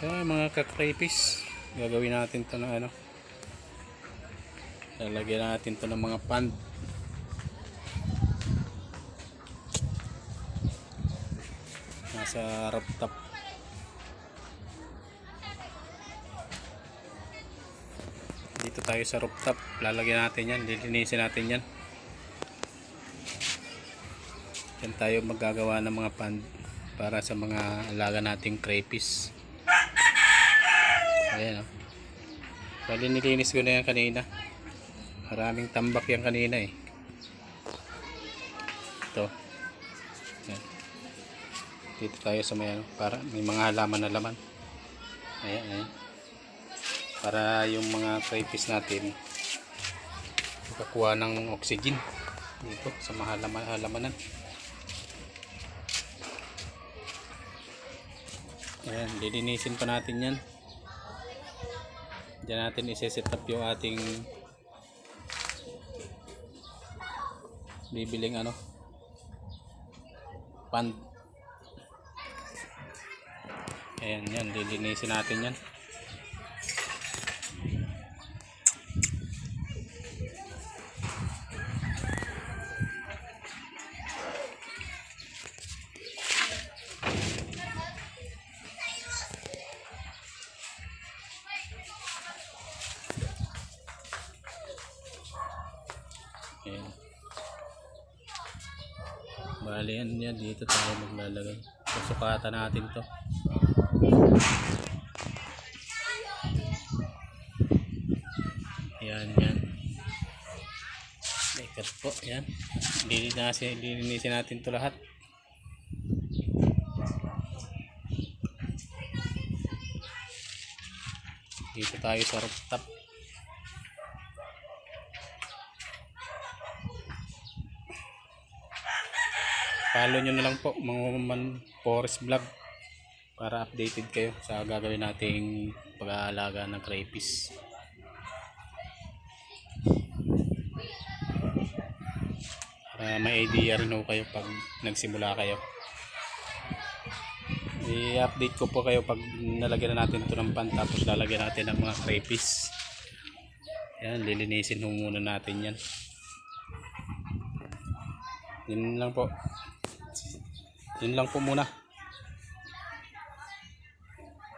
Ayan, mga kakraypis, gagawin natin to ng ano, lalagyan natin to ng mga pond. Nasa rooftop. Dito tayo sa rooftop, lalagyan natin yan, lilinisin natin yan. Yan tayo maggagawa ng mga pond para sa mga alaga nating crayfish. Ayan o. Bali nilinis ko na yan kanina. Maraming tambak yan kanina eh. Ito. Ayan. Dito tayo sa may ano, para may mga halaman na laman. Ayan, ayan. Para yung mga crayfish natin makakuha ng oxygen dito sa mga halamanan. Ayan, lilinisin pa natin yan. Diyan natin isi-set up yung ating bibiling ano, pond. Ayan, yan, lilinisin natin yan. Ayan. Bali yan, dito tayo maglalagay. Susukatan natin to. Yan. Ikat po, yan. Lilinisin natin to lahat. Dito tayo sa rooftop. Follow nyo na lang po mga forest vlog para updated kayo sa gagawin nating pag-aalaga ng crayfish. Para may idea rin ho kayo pag nagsimula kayo. I-update ko po kayo pag nalagyan na natin ito ng pan, tapos lalagyan natin ng mga crayfish. Yan, lilinisin ho muna natin yan. Yun lang po. Yun lang po muna.